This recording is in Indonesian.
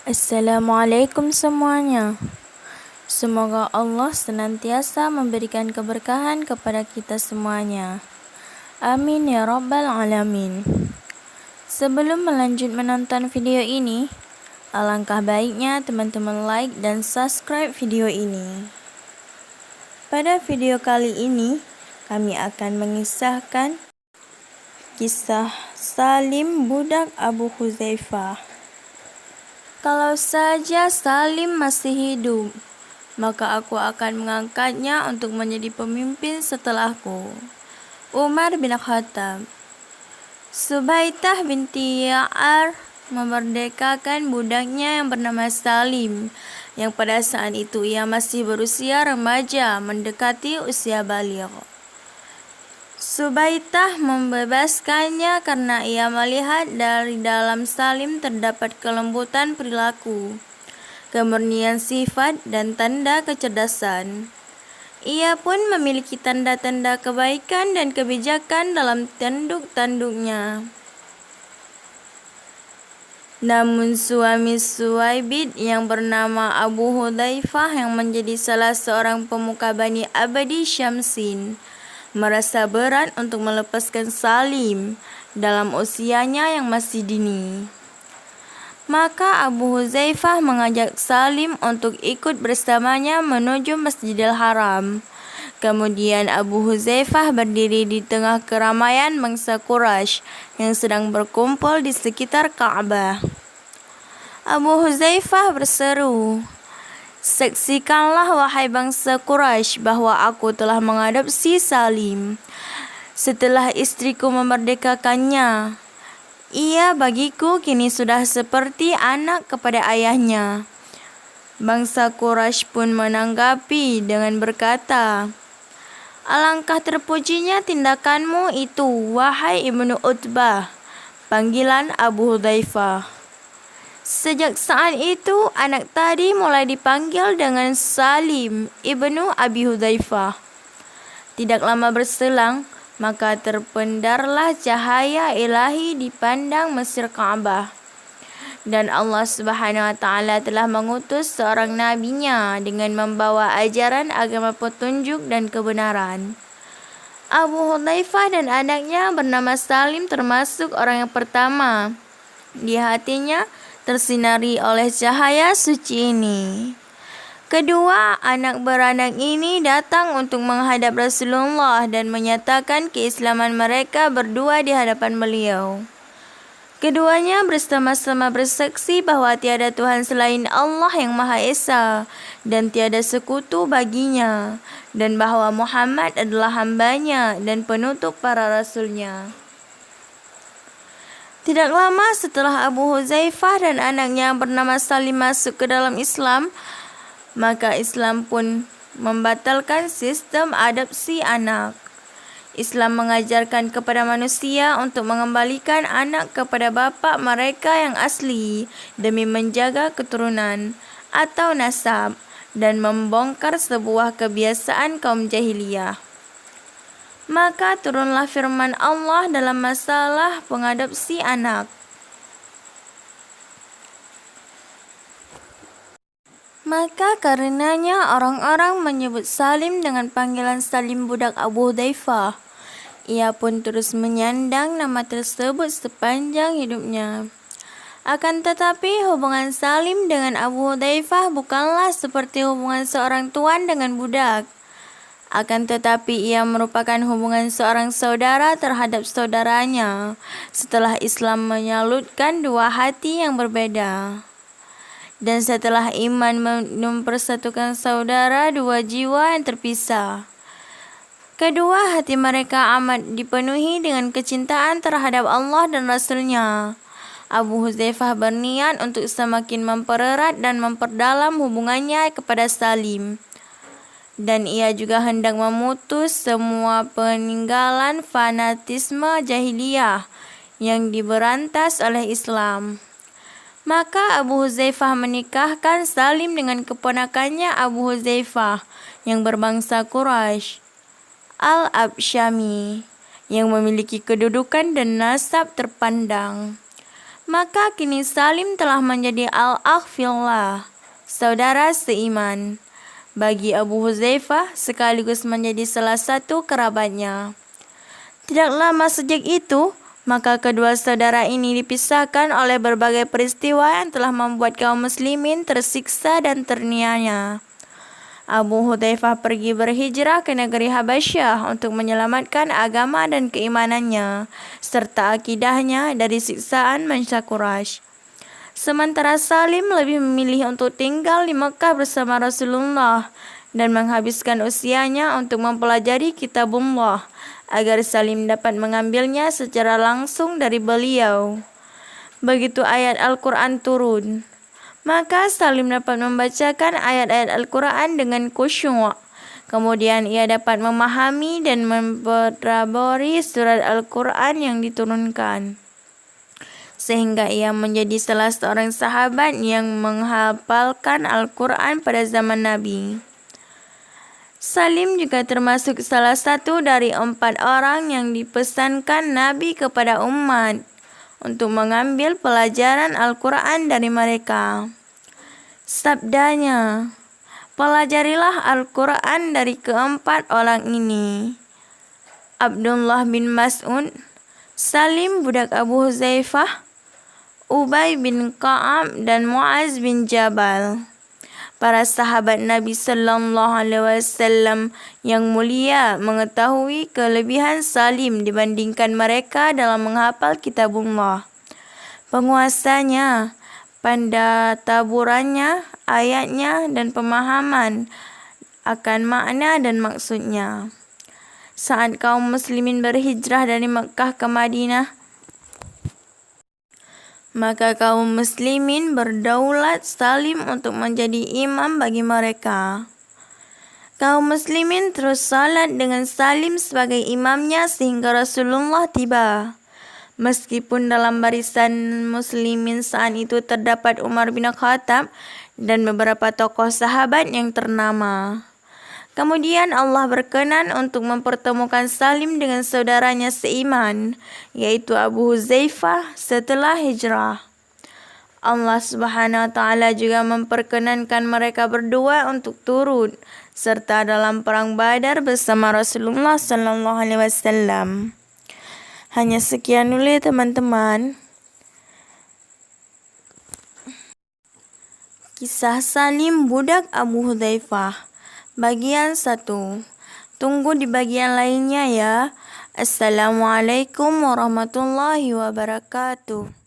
Assalamualaikum semuanya. Semoga Allah senantiasa memberikan keberkahan kepada kita semuanya. Amin ya rabbal alamin. Sebelum melanjut menonton video ini, alangkah baiknya teman-teman like dan subscribe video ini. Pada video kali ini, kami akan mengisahkan kisah Salim budak Abu Hudzaifah. Kalau saja Salim masih hidup, maka aku akan mengangkatnya untuk menjadi pemimpin setelahku. Umar bin Khattab. Subaitah binti Ya'ar memerdekakan budaknya yang bernama Salim, yang pada saat itu ia masih berusia remaja mendekati usia baligh. Subaitah membebaskannya karena ia melihat dari dalam Salim terdapat kelembutan perilaku, kemurnian sifat, dan tanda kecerdasan. Ia pun memiliki tanda-tanda kebaikan dan kebijakan dalam tanduk-tanduknya. Namun suami Suwaibid yang bernama Abu Hudzaifah yang menjadi salah seorang pemuka Bani Abdi Syamsin merasa berat untuk melepaskan Salim dalam usianya yang masih dini. Maka Abu Hudzaifah mengajak Salim untuk ikut bersamanya menuju Masjidil Haram. Kemudian Abu Hudzaifah berdiri di tengah keramaian bangsa Quraisy yang sedang berkumpul di sekitar Ka'bah. Abu Hudzaifah berseru, "Saksikanlah wahai bangsa Quraisy bahwa aku telah mengadopsi Salim. Setelah istriku memerdekakannya, ia bagiku kini sudah seperti anak kepada ayahnya." Bangsa Quraisy pun menanggapi dengan berkata, "Alangkah terpujinya tindakanmu itu, wahai Ibnu Utbah," panggilan Abu Hudzaifah. Sejak saat itu, anak tadi mulai dipanggil dengan Salim ibnu Abi Hudzaifah. Tidak lama berselang, maka terpendarlah cahaya ilahi di pandang Mesir Ka'bah. Dan Allah Subhanahu wa Ta'ala telah mengutus seorang nabinya dengan membawa ajaran agama petunjuk dan kebenaran. Abu Hudzaifah dan anaknya bernama Salim termasuk orang yang pertama di hatinya tersinari oleh cahaya suci ini. Kedua anak beranak ini datang untuk menghadap Rasulullah dan menyatakan keislaman mereka berdua di hadapan beliau. Keduanya bersama-sama bersaksi bahwa tiada Tuhan selain Allah yang Maha Esa dan tiada sekutu baginya, dan bahwa Muhammad adalah hambanya dan penutup para rasulnya. Tidak lama setelah Abu Hudzaifah dan anaknya bernama Salim masuk ke dalam Islam, maka Islam pun membatalkan sistem adopsi anak. Islam mengajarkan kepada manusia untuk mengembalikan anak kepada bapa mereka yang asli demi menjaga keturunan atau nasab dan membongkar sebuah kebiasaan kaum jahiliyah. Maka turunlah firman Allah dalam masalah pengadopsi anak. Maka karenanya orang-orang menyebut Salim dengan panggilan Salim budak Abu Hudzaifah. Ia pun terus menyandang nama tersebut sepanjang hidupnya. Akan tetapi hubungan Salim dengan Abu Hudzaifah bukanlah seperti hubungan seorang tuan dengan budak. Akan tetapi ia merupakan hubungan seorang saudara terhadap saudaranya setelah Islam menyalutkan dua hati yang berbeda. Dan setelah iman mempersatukan saudara dua jiwa yang terpisah, kedua hati mereka amat dipenuhi dengan kecintaan terhadap Allah dan Rasul-Nya. Abu Hudzaifah berniat untuk semakin mempererat dan memperdalam hubungannya kepada Salim. Dan ia juga hendak memutus semua peninggalan fanatisme jahiliyah yang diberantas oleh Islam. Maka Abu Hudzaifah menikahkan Salim dengan keponakannya Abu Hudzaifah yang berbangsa Quraisy, Al-Absyami, yang memiliki kedudukan dan nasab terpandang. Maka kini Salim telah menjadi al-akh fillah, saudara seiman, bagi Abu Hudzaifah sekaligus menjadi salah satu kerabatnya. Tidak lama sejak itu, maka kedua saudara ini dipisahkan oleh berbagai peristiwa yang telah membuat kaum muslimin tersiksa dan terniaya. Abu Hudzaifah pergi berhijrah ke negeri Habasyah untuk menyelamatkan agama dan keimanannya, serta akidahnya dari siksaan bangsa Quraisy. Sementara Salim lebih memilih untuk tinggal di Mekah bersama Rasulullah dan menghabiskan usianya untuk mempelajari kitabullah, agar Salim dapat mengambilnya secara langsung dari beliau. Begitu ayat Al-Quran turun, maka Salim dapat membacakan ayat-ayat Al-Quran dengan khusyuk. Kemudian ia dapat memahami dan mentadabburi surat Al-Quran yang diturunkan, sehingga ia menjadi salah seorang sahabat yang menghafalkan Al-Quran pada zaman Nabi. Salim juga termasuk salah satu dari 4 orang yang dipesankan Nabi kepada umat untuk mengambil pelajaran Al-Quran dari mereka. Sabdanya, pelajarilah Al-Quran dari keempat orang ini: Abdullah bin Mas'ud, Salim budak Abu Hudzaifah, Ubay bin Ka'ab, dan Muaz bin Jabal. Para sahabat Nabi Sallallahu Alaihi Wasallam yang mulia mengetahui kelebihan Salim dibandingkan mereka dalam menghafal kitabullah. Penguasanya, pendataburannya, ayatnya, dan pemahaman akan makna dan maksudnya. Saat kaum muslimin berhijrah dari Mekkah ke Madinah, maka kaum muslimin berdaulat Salim untuk menjadi imam bagi mereka. Kaum muslimin terus salat dengan Salim sebagai imamnya sehingga Rasulullah tiba. Meskipun dalam barisan muslimin saat itu terdapat Umar bin Khattab dan beberapa tokoh sahabat yang ternama. Kemudian Allah berkenan untuk mempertemukan Salim dengan saudaranya seiman, yaitu Abu Hudzaifah setelah hijrah. Allah Subhanahu wa Ta'ala juga memperkenankan mereka berdua untuk turut serta dalam perang Badar bersama Rasulullah Sallallahu Alaihi Wasallam. Hanya sekian dulu ya teman-teman. Kisah Salim budak Abu Hudzaifah bagian 1. Tunggu di bagian lainnya ya. Assalamualaikum warahmatullahi wabarakatuh.